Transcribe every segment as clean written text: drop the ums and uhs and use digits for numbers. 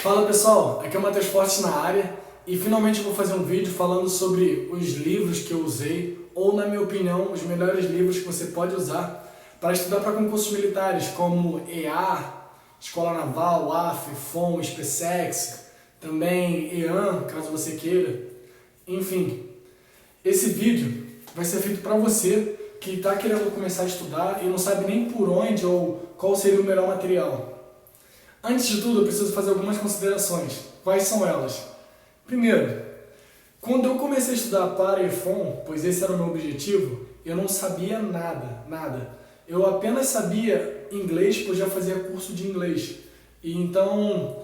Fala pessoal, aqui é o Matheus Fortes na área e finalmente eu vou fazer um vídeo falando sobre os livros que eu usei ou, na minha opinião, os melhores livros que você pode usar para estudar para concursos militares como EA, Escola Naval, AF, FOM, SpaceX, também EAN, caso você queira. Enfim, esse vídeo vai ser feito para você que está querendo começar a estudar e não sabe nem por onde ou qual seria o melhor material. Antes de tudo, eu preciso fazer algumas considerações. Quais são elas? Primeiro, quando eu comecei a estudar para EFON, pois esse era o meu objetivo, eu não sabia nada. Eu apenas sabia inglês, pois já fazia curso de inglês. E então,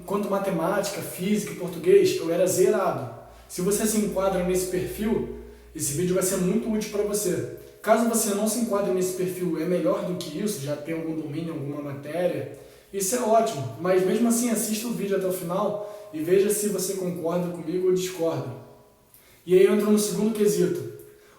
quanto matemática, física e português, eu era zerado. Se você se enquadra nesse perfil, esse vídeo vai ser muito útil para você. Caso você não se enquadre nesse perfil, é melhor do que isso, já tem algum domínio, alguma matéria, isso é ótimo, mas mesmo assim assista o vídeo até o final e veja se você concorda comigo ou discorda. E aí eu entro no segundo quesito.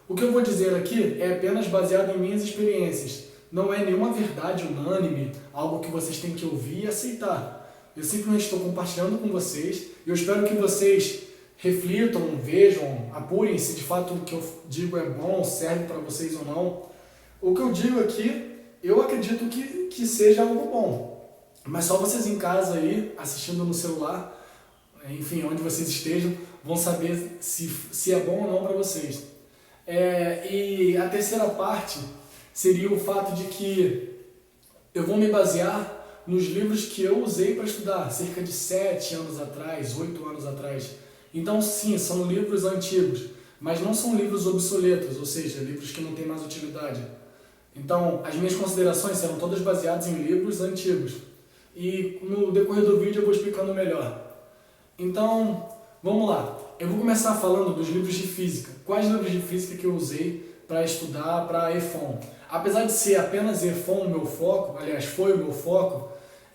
O que eu vou dizer aqui é apenas baseado em minhas experiências. Não é nenhuma verdade unânime, algo que vocês têm que ouvir e aceitar. Eu simplesmente estou compartilhando com vocês e eu espero que vocês reflitam, vejam, apurem se de fato o que eu digo é bom, serve para vocês ou não. O que eu digo aqui, eu acredito que seja algo bom. Mas só vocês em casa aí, assistindo no celular, enfim, onde vocês estejam, vão saber se é bom ou não para vocês. E a terceira parte seria o fato de que eu vou me basear nos livros que eu usei para estudar, cerca de 7 anos atrás, 8 anos atrás. Então sim, são livros antigos, mas não são livros obsoletos, ou seja, livros que não têm mais utilidade. Então, as minhas considerações serão todas baseadas em livros antigos. E no decorrer do vídeo eu vou explicando melhor. Então, vamos lá. Eu vou começar falando dos livros de física. Quais livros de física que eu usei para estudar para EFON? Apesar de ser apenas EFON o meu foco, aliás, foi o meu foco,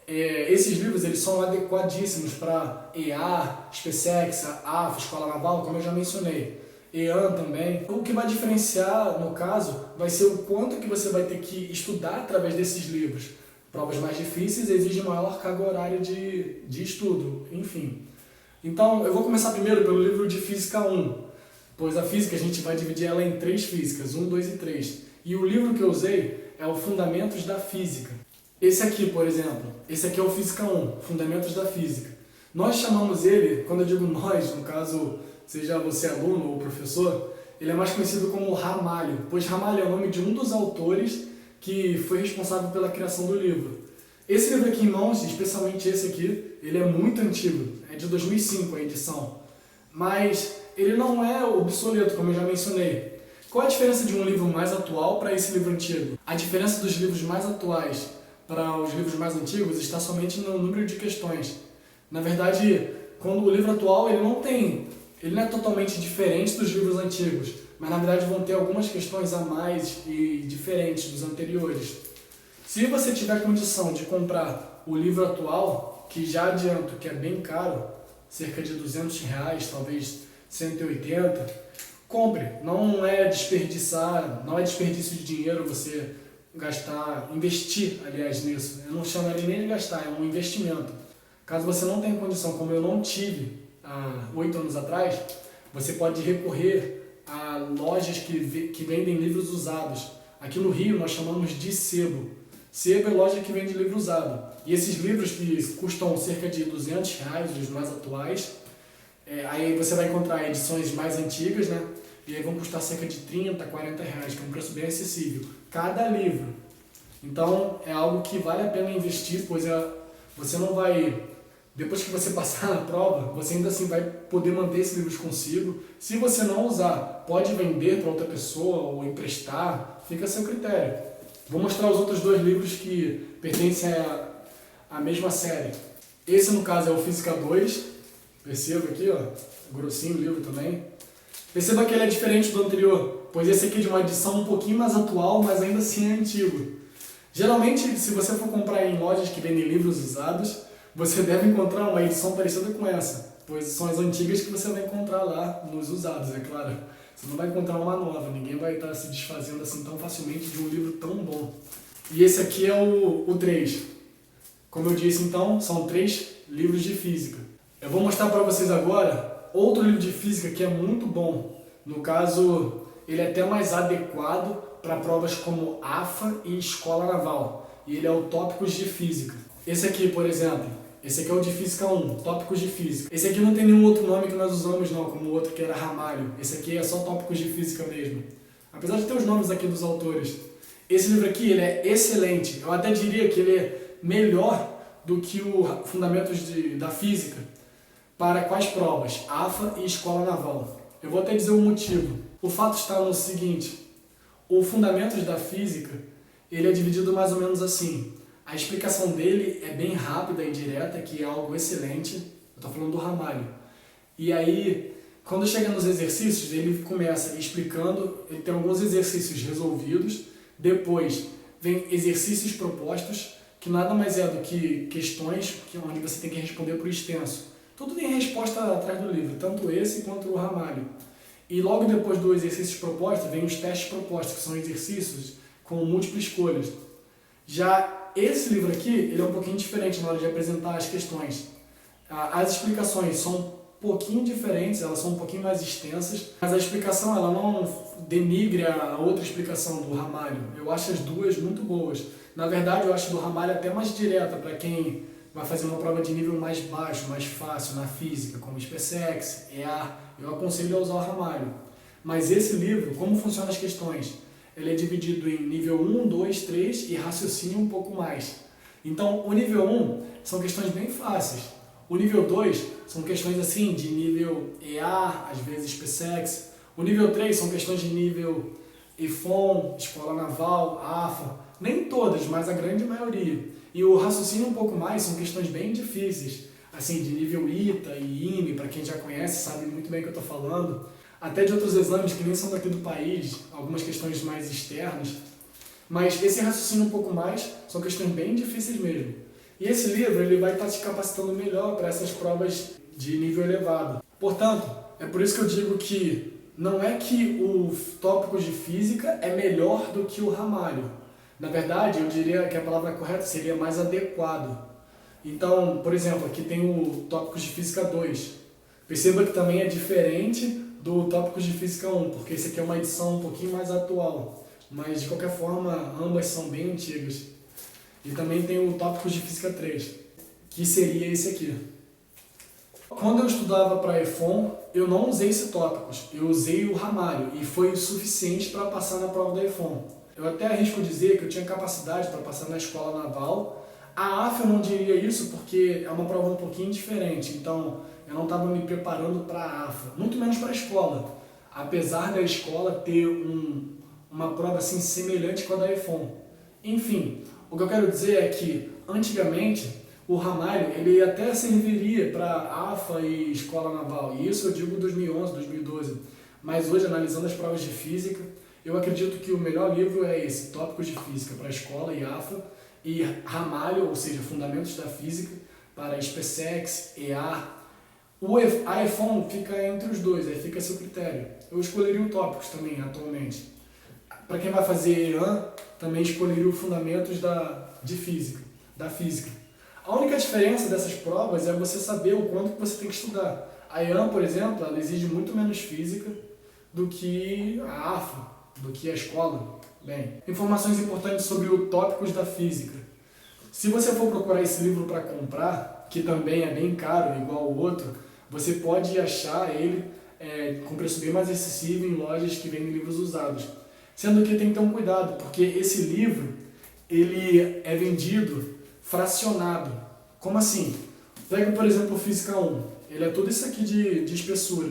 esses livros eles são adequadíssimos para EA, SpaceX, AF, Escola Naval, como eu já mencionei. EAN também. O que vai diferenciar, no caso, vai ser o quanto que você vai ter que estudar através desses livros. Provas mais difíceis exigem maior carga horária de estudo, enfim. Então, eu vou começar primeiro pelo livro de Física 1, pois a física a gente vai dividir ela em 3 físicas, 1, 2 e 3. E o livro que eu usei é o Fundamentos da Física. Esse aqui, por exemplo, esse aqui é o Física 1, Fundamentos da Física. Nós chamamos ele, quando eu digo nós, no caso, seja você aluno ou professor, ele é mais conhecido como Ramalho, pois Ramalho é o nome de um dos autores que foi responsável pela criação do livro. Esse livro aqui em mãos, especialmente esse aqui, ele é muito antigo, é de 2005 a edição, mas ele não é obsoleto, como eu já mencionei. Qual a diferença de um livro mais atual para esse livro antigo? A diferença dos livros mais atuais para os livros mais antigos está somente no número de questões. Na verdade, quando o livro atual ele não é totalmente diferente dos livros antigos, mas na verdade vão ter algumas questões a mais e diferentes dos anteriores. Se você tiver condição de comprar o livro atual, que já adianto que é bem caro, cerca de R$200, talvez 180, compre. Não é desperdício de dinheiro você investir, aliás, nisso. Eu não chamaria nem de gastar, é um investimento. Caso você não tenha condição, como eu não tive há 8 anos atrás, você pode recorrer a lojas que vendem livros usados. Aqui no Rio nós chamamos de sebo. Sebo é loja que vende livro usado. E esses livros que custam cerca de R$200, os mais atuais, aí você vai encontrar edições mais antigas, né? E aí vão custar cerca de R$30, R$40, que é um preço bem acessível. Cada livro. Então é algo que vale a pena investir, pois você não vai... Depois que você passar na prova, você ainda assim vai poder manter esses livros consigo. Se você não usar, pode vender para outra pessoa ou emprestar, fica a seu critério. Vou mostrar os outros 2 livros que pertencem à mesma série. Esse, no caso, é o Física 2. Perceba aqui, ó, grossinho o livro também. Perceba que ele é diferente do anterior, pois esse aqui é de uma edição um pouquinho mais atual, mas ainda assim é antigo. Geralmente, se você for comprar em lojas que vendem livros usados, você deve encontrar uma edição parecida com essa, pois são as antigas que você vai encontrar lá nos usados, é claro. Você não vai encontrar uma nova, ninguém vai estar se desfazendo assim tão facilmente de um livro tão bom. E esse aqui é o 3. Como eu disse então, são 3 livros de física. Eu vou mostrar para vocês agora outro livro de física que é muito bom. No caso, ele é até mais adequado para provas como AFA e Escola Naval. E ele é o Tópicos de Física. Esse aqui, por exemplo, esse aqui é o de Física 1, Tópicos de Física. Esse aqui não tem nenhum outro nome que nós usamos não, como o outro que era Ramalho. Esse aqui é só Tópicos de Física mesmo. Apesar de ter os nomes aqui dos autores. Esse livro aqui, ele é excelente. Eu até diria que ele é melhor do que o Fundamentos da Física para quais provas? AFA e Escola Naval. Eu vou até dizer o motivo. O fato está no seguinte: o Fundamentos da Física, ele é dividido mais ou menos assim. A explicação dele é bem rápida e direta, que é algo excelente. Eu estou falando do Ramalho. E aí, quando chega nos exercícios, ele começa explicando, ele tem alguns exercícios resolvidos, depois vem exercícios propostos, que nada mais é do que questões onde você tem que responder por extenso. Tudo tem resposta atrás do livro, tanto esse quanto o Ramalho. E logo depois do exercício proposto, vem os testes propostos, que são exercícios com múltiplas escolhas. Já esse livro aqui, ele é um pouquinho diferente na hora de apresentar as questões. As explicações são um pouquinho diferentes, elas são um pouquinho mais extensas, mas a explicação ela não denigre a outra explicação do Ramalho. Eu acho as duas muito boas. Na verdade, eu acho do Ramalho até mais direta para quem vai fazer uma prova de nível mais baixo, mais fácil na física, como SpaceX, EA. Eu aconselho a usar o Ramalho. Mas esse livro, como funcionam as questões? Ele é dividido em nível 1, 2, 3 e raciocínio um pouco mais. Então, o nível 1 são questões bem fáceis. O nível 2 são questões assim de nível EA, às vezes SpaceX. O nível 3 são questões de nível IFON, Escola Naval, AFA. Nem todas, mas a grande maioria. E o raciocínio um pouco mais são questões bem difíceis, assim, de nível ITA e IME, para quem já conhece, sabe muito bem o que eu estou falando. Até de outros exames que nem são daqui do país, algumas questões mais externas. Mas esse raciocínio um pouco mais são questões bem difíceis mesmo. E esse livro ele vai estar te capacitando melhor para essas provas de nível elevado. Portanto, é por isso que eu digo que não é que o Tópicos de Física é melhor do que o Ramalho. Na verdade, eu diria que a palavra correta seria mais adequado. Então, por exemplo, aqui tem o Tópicos de Física 2. Perceba que também é diferente do Tópicos de Física 1, porque esse aqui é uma edição um pouquinho mais atual. Mas, de qualquer forma, ambas são bem antigas. E também tem o Tópicos de Física 3, que seria esse aqui. Quando eu estudava para EFON, eu não usei esse Tópicos, eu usei o Ramalho e foi o suficiente para passar na prova da EFON. Eu até arrisco dizer que eu tinha capacidade para passar na Escola Naval. A AFA eu não diria isso porque é uma prova um pouquinho diferente, então eu não estava me preparando para a AFA, muito menos para a escola, apesar da escola ter uma prova assim semelhante com a da EFON. Enfim, o que eu quero dizer é que antigamente o Ramalho ele até serviria para AFA e Escola Naval, e isso eu digo 2011, 2012, mas hoje analisando as provas de física, eu acredito que o melhor livro é esse, Tópicos de Física para a Escola e AFA, e Ramalho, ou seja, Fundamentos da Física, para SpaceX, EA. A EFON fica entre os dois, aí fica a seu critério. Eu escolheria o Tópicos também, atualmente. Para quem vai fazer EAN, também escolheria o Fundamentos da Física. A única diferença dessas provas é você saber o quanto que você tem que estudar. A EAN, por exemplo, ela exige muito menos física do que a AFA, do que a escola. Bem, informações importantes sobre o Tópicos da Física. Se você for procurar esse livro para comprar, que também é bem caro, igual o outro, você pode achar ele com preço bem mais acessível em lojas que vendem livros usados. Sendo que tem que ter um cuidado, porque esse livro ele é vendido fracionado. Como assim? Pega, por exemplo, o Física 1. Ele é tudo isso aqui de espessura.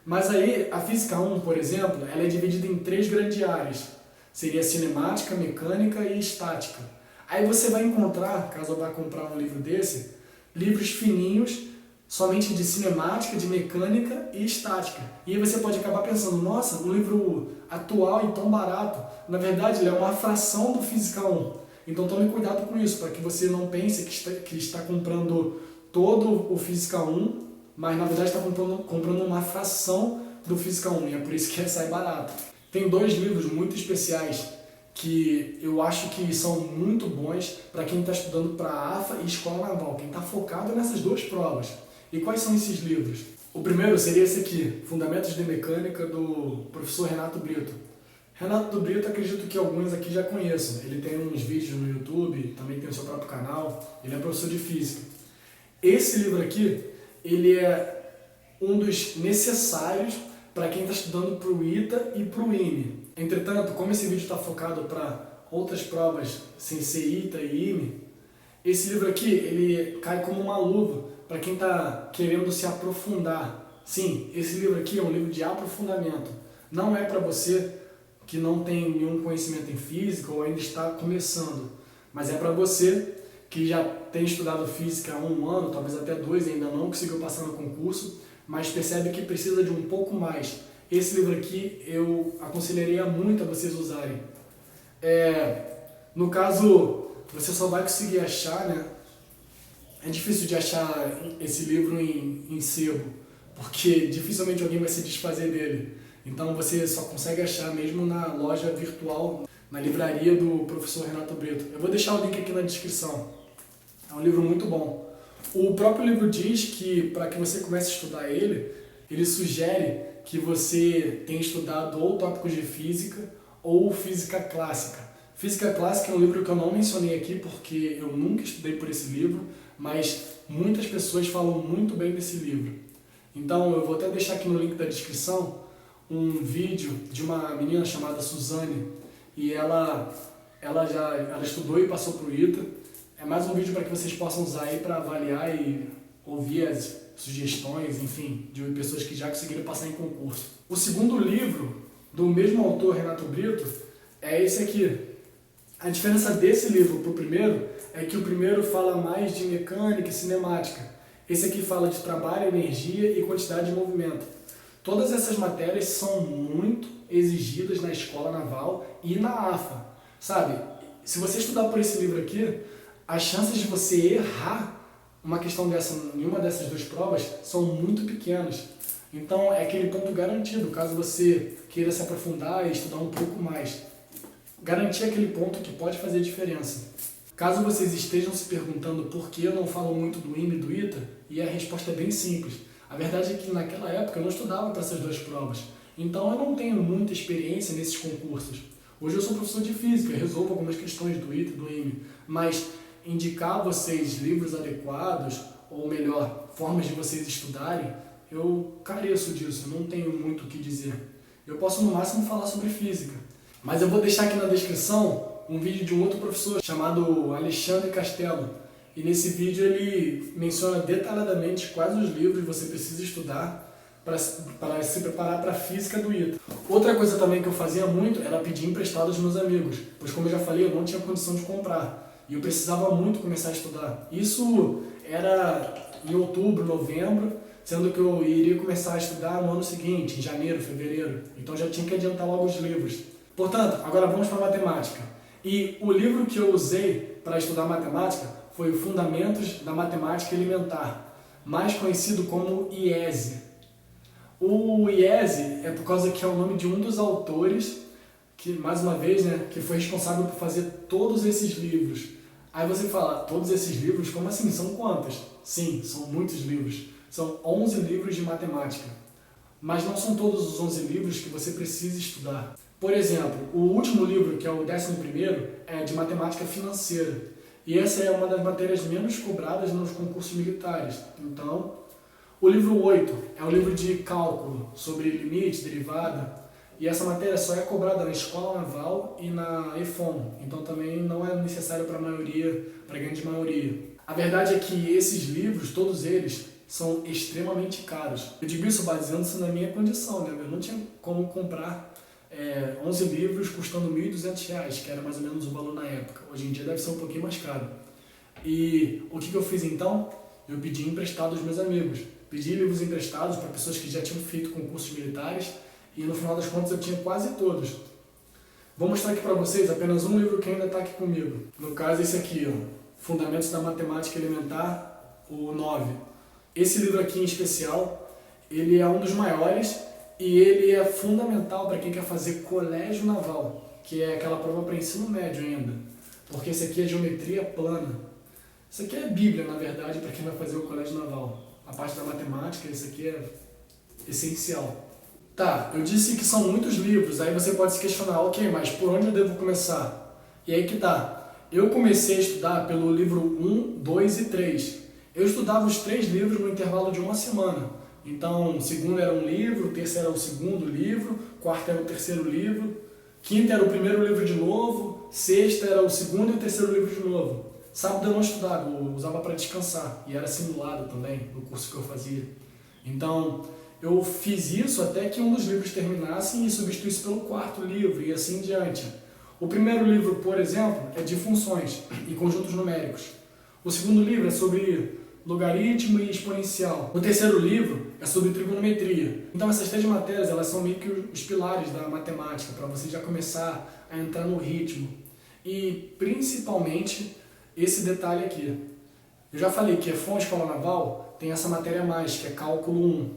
Mas aí, a Física 1, por exemplo, ela é dividida em 3 grandes áreas. Seria cinemática, mecânica e estática. Aí você vai encontrar, caso eu vá comprar um livro desse, livros fininhos, somente de cinemática, de mecânica e estática. E aí você pode acabar pensando, nossa, um livro atual e tão barato. Na verdade, ele é uma fração do Física 1. Então tome cuidado com isso, para que você não pense que está comprando todo o Física 1, mas na verdade está comprando uma fração do Física 1, e é por isso que sai barato. Tem 2 livros muito especiais que eu acho que são muito bons para quem está estudando para a AFA e Escola Naval, quem está focado nessas duas provas. E quais são esses livros? O primeiro seria esse aqui, Fundamentos de Mecânica, do professor Renato Brito. Renato Brito, acredito que alguns aqui já conheçam. Ele tem uns vídeos no YouTube, também tem o seu próprio canal, ele é professor de Física. Esse livro aqui, ele é um dos necessários para quem está estudando para o ITA e para o IME. Entretanto, como esse vídeo está focado para outras provas sem ser ITA e IME, esse livro aqui ele cai como uma luva para quem está querendo se aprofundar. Sim, esse livro aqui é um livro de aprofundamento. Não é para você que não tem nenhum conhecimento em física ou ainda está começando, mas é para você que já tem estudado física há 1 ano, talvez até 2, e ainda não conseguiu passar no concurso, mas percebe que precisa de um pouco mais. Esse livro aqui eu aconselharia muito a vocês usarem. No caso, você só vai conseguir achar, né? É difícil de achar esse livro em sebo, porque dificilmente alguém vai se desfazer dele. Então você só consegue achar mesmo na loja virtual, na livraria do professor Renato Brito. Eu vou deixar o link aqui na descrição. É um livro muito bom. O próprio livro diz que para que você comece a estudar ele sugere que você tenha estudado ou tópicos de física ou física clássica. Física clássica é um livro que eu não mencionei aqui porque eu nunca estudei por esse livro, mas muitas pessoas falam muito bem desse livro. Então eu vou até deixar aqui no link da descrição um vídeo de uma menina chamada Suzane, e ela estudou e passou para o ITA. É mais um vídeo para que vocês possam usar aí para avaliar e ouvir as sugestões, enfim, de pessoas que já conseguiram passar em concurso. O segundo livro, do mesmo autor, Renato Brito, é esse aqui. A diferença desse livro para o primeiro é que o primeiro fala mais de mecânica e cinemática. Esse aqui fala de trabalho, energia e quantidade de movimento. Todas essas matérias são muito exigidas na Escola Naval e na AFA. Sabe, se você estudar por esse livro aqui, as chances de você errar uma questão dessa em uma dessas duas provas são muito pequenas. Então é aquele ponto garantido, caso você queira se aprofundar e estudar um pouco mais. Garantir aquele ponto que pode fazer diferença. Caso vocês estejam se perguntando por que eu não falo muito do IME e do ITA, e a resposta é bem simples. A verdade é que naquela época eu não estudava para essas duas provas, então eu não tenho muita experiência nesses concursos. Hoje eu sou professor de física, resolvo algumas questões do ITA e do IME, mas indicar a vocês livros adequados, ou melhor, formas de vocês estudarem, eu careço disso, eu não tenho muito o que dizer. Eu posso no máximo falar sobre física, mas eu vou deixar aqui na descrição um vídeo de um outro professor chamado Alexandre Castelo. E nesse vídeo ele menciona detalhadamente quais os livros você precisa estudar para se preparar para a física do ITA. Outra coisa também que eu fazia muito era pedir emprestado aos meus amigos, pois como eu já falei, eu não tinha condição de comprar. E eu precisava muito começar a estudar. Isso era em outubro, novembro, sendo que eu iria começar a estudar no ano seguinte, em janeiro, fevereiro. Então já tinha que adiantar logo os livros. Portanto, agora vamos para a matemática. E o livro que eu usei para estudar matemática foi o Fundamentos da Matemática Elementar, mais conhecido como IESE. O IESE é por causa que é o nome de um dos autores, que, mais uma vez, né, que foi responsável por fazer todos esses livros. Aí você fala, todos esses livros? Como assim? São quantos? Sim, são muitos livros. São 11 livros de matemática. Mas não são todos os 11 livros que você precisa estudar. Por exemplo, o último livro, que é o 11º, é de matemática financeira. E essa é uma das matérias menos cobradas nos concursos militares. Então, o livro 8 é um livro de cálculo sobre limite, derivada. E essa matéria só é cobrada na Escola Naval e na EFOM. Então também não é necessário para a grande maioria. A verdade é que esses livros, todos eles, são extremamente caros. Eu digo isso baseando-se na minha condição, né? Eu não tinha como comprar 11 livros custando R$ 1.200, que era mais ou menos o valor na época. Hoje em dia deve ser um pouquinho mais caro. E o que eu fiz então? Eu pedi emprestado aos meus amigos. Pedi livros emprestados para pessoas que já tinham feito concursos militares e no final das contas eu tinha quase todos. Vou mostrar aqui para vocês apenas um livro que ainda está aqui comigo. No caso esse aqui, ó, Fundamentos da Matemática Elementar, o 9. Esse livro aqui em especial, ele é um dos maiores e ele é fundamental para quem quer fazer colégio naval. que é aquela prova para ensino médio ainda, porque esse aqui é geometria plana. Isso aqui é Bíblia, na verdade, para quem vai fazer o colégio naval. A parte da matemática, isso aqui é essencial. Tá, eu disse que são muitos livros, aí você pode se questionar, ok, mas por onde eu devo começar? E aí que tá. Eu comecei a estudar pelo livro 1, 2 e 3. Eu estudava os 3 livros no intervalo de uma semana. Então, o segundo era um livro, o terceiro era o segundo livro, o quarto era o terceiro livro, quinto era o primeiro livro de novo, sexta era o segundo e o terceiro livro de novo. Sábado eu não estudava, eu usava para descansar, e era simulado também no curso que eu fazia. Então, eu fiz isso até que um dos livros terminasse e substituísse pelo quarto livro, e assim diante. O primeiro livro, por exemplo, é de funções e conjuntos numéricos. O segundo livro é sobre logaritmo e exponencial. O terceiro livro é sobre trigonometria. Então essas 3 matérias, elas são meio que os pilares da matemática, para você já começar a entrar no ritmo. E principalmente esse detalhe aqui. Eu já falei que EFON, Escola Naval, tem essa matéria a mais, que é cálculo 1.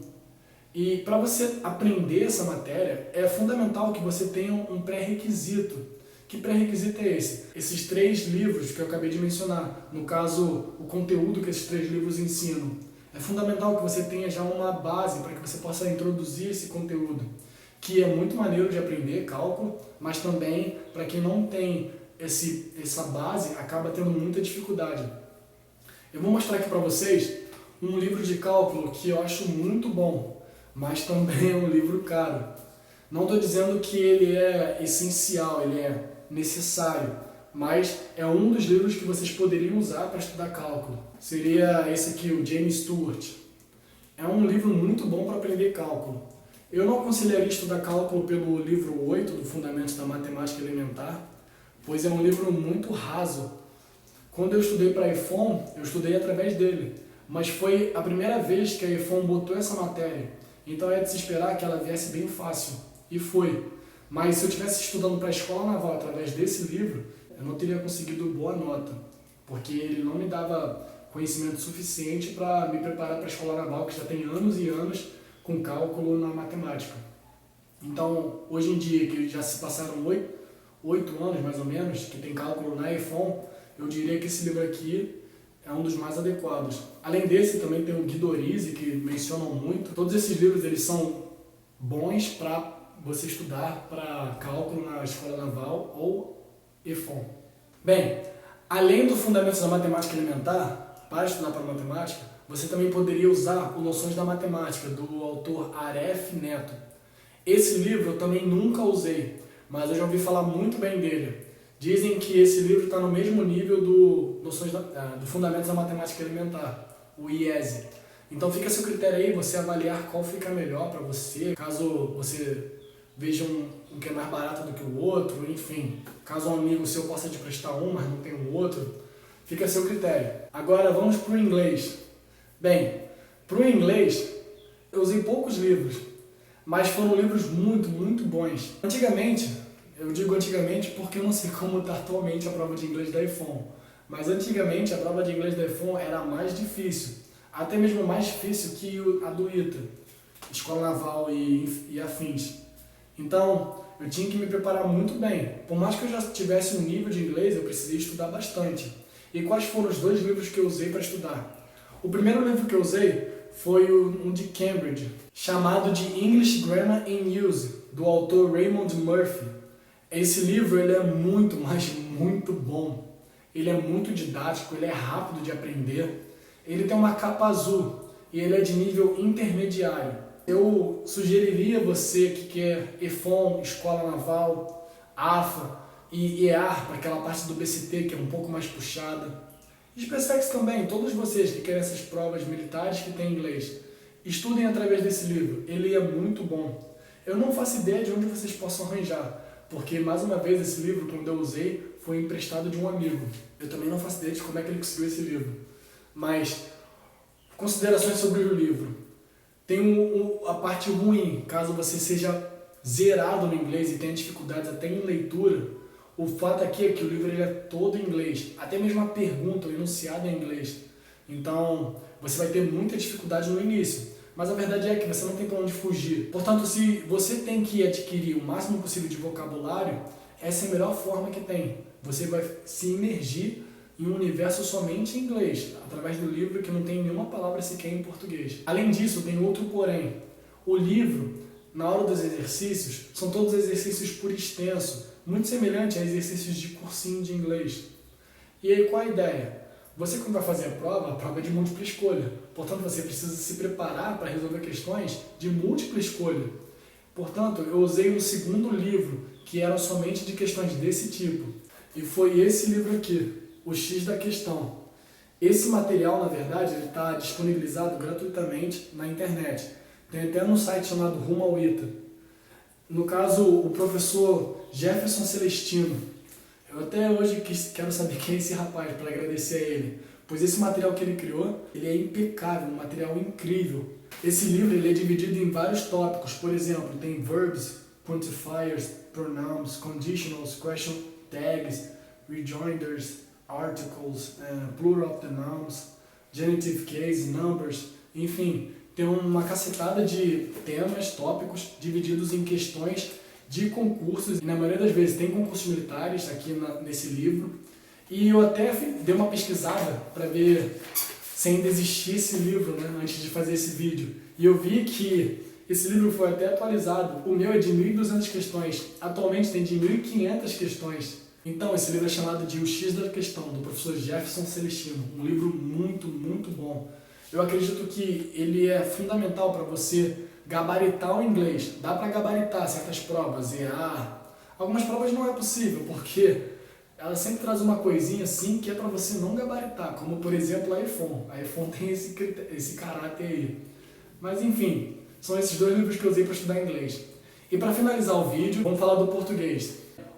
E para você aprender essa matéria, é fundamental que você tenha um pré-requisito. Que pré-requisito é esse? Esses 3 livros que eu acabei de mencionar, no caso, o conteúdo que esses 3 livros ensinam. É fundamental que você tenha já uma base para que você possa introduzir esse conteúdo, que é muito maneiro de aprender, cálculo, mas também, para quem não tem essa base, acaba tendo muita dificuldade. Eu vou mostrar aqui para vocês um livro de cálculo que eu acho muito bom, mas também é um livro caro. Não estou dizendo que ele é essencial, ele é necessário, mas é um dos livros que vocês poderiam usar para estudar cálculo. Seria esse aqui, o James Stewart. É um livro muito bom para aprender cálculo. Eu não aconselharia estudar cálculo pelo livro 8 do Fundamentos da Matemática Elementar, pois é um livro muito raso. Quando eu estudei para a EFON, eu estudei através dele, mas foi a primeira vez que a EFON botou essa matéria, então é de se esperar que ela viesse bem fácil, e foi. Mas se eu estivesse estudando para a Escola Naval através desse livro, eu não teria conseguido boa nota, porque ele não me dava conhecimento suficiente para me preparar para a Escola Naval, que já tem anos e anos com cálculo na matemática. Então, hoje em dia, que já se passaram 8 anos mais ou menos, que tem cálculo na EFON, eu diria que esse livro aqui é um dos mais adequados. Além desse, também tem o Guido Orizzi, que mencionam muito. Todos esses livros eles são bons para você estudar para cálculo na Escola Naval ou EFON. Bem, além do Fundamentos da Matemática Elementar, para estudar para matemática, você também poderia usar o Noções da Matemática, do autor Aref Neto. Esse livro eu também nunca usei, mas eu já ouvi falar muito bem dele. Dizem que esse livro está no mesmo nível do Fundamentos da Matemática Elementar, o IESE. Então fica a seu critério aí, você avaliar qual fica melhor para você, caso você veja um que é mais barato do que o outro, enfim. Caso um amigo seu possa te prestar um, mas não tem o outro, fica a seu critério. Agora vamos para o inglês. Bem, para o inglês eu usei poucos livros, mas foram livros muito, muito bons. Antigamente, eu digo antigamente porque eu não sei como está atualmente a prova de inglês da EFON, mas antigamente a prova de inglês da EFON era mais difícil, até mesmo mais difícil que a do ITA, Escola Naval e afins. Então, eu tinha que me preparar muito bem. Por mais que eu já tivesse um nível de inglês, eu precisei estudar bastante. E quais foram os 2 livros que eu usei para estudar? O primeiro livro que eu usei foi um de Cambridge, chamado de English Grammar in Use, do autor Raymond Murphy. Esse livro ele é muito, mas muito bom. Ele é muito didático, ele é rápido de aprender. Ele tem uma capa azul e ele é de nível intermediário. Eu sugeriria você que quer EFON, Escola Naval, AFA e EAR, para aquela parte do BCT que é um pouco mais puxada. E SpaceX também, todos vocês que querem essas provas militares que têm inglês, estudem através desse livro, ele é muito bom. Eu não faço ideia de onde vocês possam arranjar, porque mais uma vez esse livro, quando eu usei, foi emprestado de um amigo. Eu também não faço ideia de como é que ele conseguiu esse livro. Mas, considerações sobre o livro. Tem a parte ruim, caso você seja zerado no inglês e tenha dificuldades até em leitura. O fato aqui é que o livro ele é todo em inglês, até mesmo a pergunta, o enunciado é em inglês. Então, você vai ter muita dificuldade no início, mas a verdade é que você não tem para onde fugir. Portanto, se você tem que adquirir o máximo possível de vocabulário, essa é a melhor forma que tem. Você vai se imergir em um universo somente em inglês, através do livro que não tem nenhuma palavra sequer em português. Além disso, tem outro porém. O livro, na hora dos exercícios, são todos exercícios por extenso, muito semelhante a exercícios de cursinho de inglês. E aí, qual a ideia? Você, quando vai fazer a prova é de múltipla escolha. Portanto, você precisa se preparar para resolver questões de múltipla escolha. Portanto, eu usei um segundo livro, que era somente de questões desse tipo. E foi esse livro aqui, O X da Questão. Esse material, na verdade, ele está disponibilizado gratuitamente na internet. Tem até no site chamado Rumo ao ITA. No caso, o professor Jefferson Celestino. Eu até hoje quero saber quem é esse rapaz, para agradecer a ele. Pois esse material que ele criou, ele é impecável, um material incrível. Esse livro ele é dividido em vários tópicos. Por exemplo, tem verbs, quantifiers, pronouns, conditionals, question tags, rejoinders, articles, plural of the nouns, genitive case, numbers, enfim, tem uma cacetada de temas, tópicos, divididos em questões de concursos, e na maioria das vezes tem concursos militares aqui nesse livro, e eu até dei uma pesquisada para ver se ainda existia esse livro, né, antes de fazer esse vídeo, e eu vi que esse livro foi até atualizado. O meu é de 1.200 questões, atualmente tem de 1.500 questões. Então, esse livro é chamado de O X da Questão, do professor Jefferson Celestino. Um livro muito, muito bom. Eu acredito que ele é fundamental para você gabaritar o inglês. Dá para gabaritar certas provas, EA. Algumas provas não é possível, porque ela sempre traz uma coisinha assim que é para você não gabaritar, como por exemplo a iPhone. A iPhone tem esse caráter aí. Mas enfim, são esses dois livros que eu usei para estudar inglês. E para finalizar o vídeo, vamos falar do português.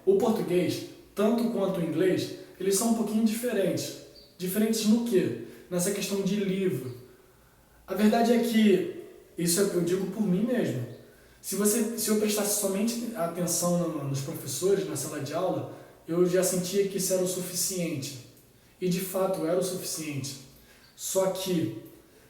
O português, tanto quanto o inglês, eles são um pouquinho diferentes. Diferentes no quê? Nessa questão de livro. A verdade é que, isso eu digo por mim mesmo, se eu prestasse somente atenção nos professores, na sala de aula, eu já sentia que isso era o suficiente. E de fato era o suficiente. Só que,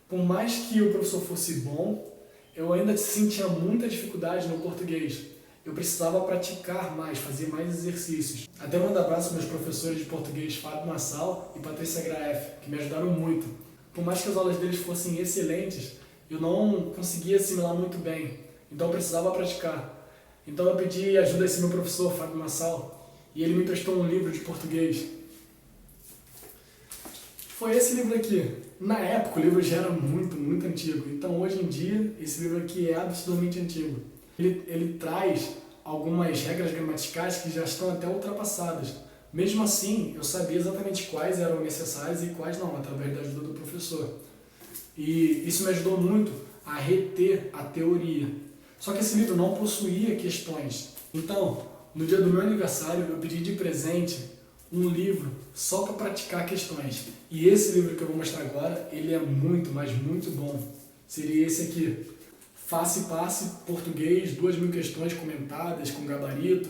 por mais que o professor fosse bom, eu ainda sentia muita dificuldade no português. Eu precisava praticar mais, fazer mais exercícios. Até mando abraço aos meus professores de português, Fábio Massal e Patrícia Graef, que me ajudaram muito. Por mais que as aulas deles fossem excelentes, eu não conseguia assimilar muito bem, então eu precisava praticar. Então eu pedi ajuda a esse meu professor, Fábio Massal, e ele me emprestou um livro de português. Foi esse livro aqui. Na época o livro já era muito, muito antigo, então hoje em dia esse livro aqui é absolutamente antigo. Ele traz algumas regras gramaticais que já estão até ultrapassadas. Mesmo assim, eu sabia exatamente quais eram necessárias e quais não, através da ajuda do professor. E isso me ajudou muito a reter a teoria. Só que esse livro não possuía questões. Então, no dia do meu aniversário, eu pedi de presente um livro só para praticar questões. E esse livro que eu vou mostrar agora, ele é muito, mas muito bom. Seria esse aqui. Face e Passe, português, 2.000 questões comentadas, com gabarito.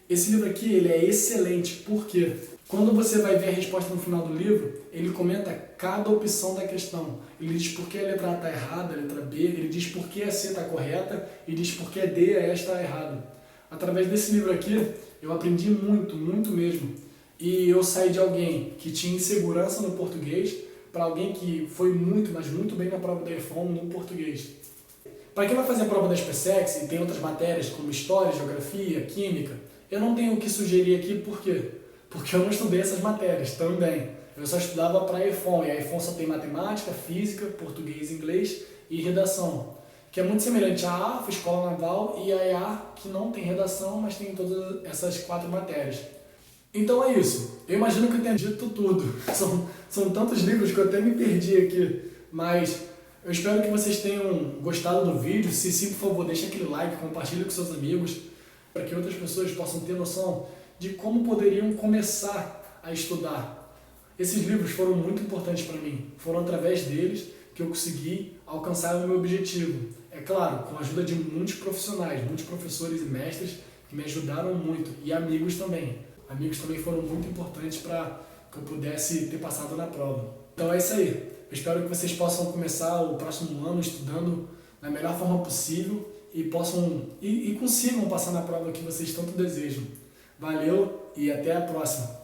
Esse livro aqui ele é excelente, por quê? Quando você vai ver a resposta no final do livro, ele comenta cada opção da questão. Ele diz por que a letra A está errada, a letra B, ele diz por que a C está correta e diz por que a D, a E está errada. Através desse livro aqui, eu aprendi muito, muito mesmo. E eu saí de alguém que tinha insegurança no português para alguém que foi muito, mas muito bem na prova da iPhone no português. Para quem vai fazer a prova da SpaceX e tem outras matérias como História, Geografia, Química, eu não tenho o que sugerir aqui, por quê? Porque eu não estudei essas matérias também. Eu só estudava para a iPhone, e a iPhone só tem Matemática, Física, Português, Inglês e Redação, que é muito semelhante à AF, Escola Naval, e a EA, que não tem redação, mas tem todas essas 4 matérias. Então é isso. Eu imagino que eu tenha dito tudo. São tantos livros que eu até me perdi aqui, mas eu espero que vocês tenham gostado do vídeo. Se sim, por favor, deixe aquele like, compartilhe com seus amigos, para que outras pessoas possam ter noção de como poderiam começar a estudar. Esses livros foram muito importantes para mim. Foram através deles que eu consegui alcançar o meu objetivo. É claro, com a ajuda de muitos profissionais, muitos professores e mestres que me ajudaram muito, e amigos também. Amigos também foram muito importantes para que eu pudesse ter passado na prova. Então é isso aí. Eu espero que vocês possam começar o próximo ano estudando da melhor forma possível e consigam passar na prova que vocês tanto desejam. Valeu e até a próxima!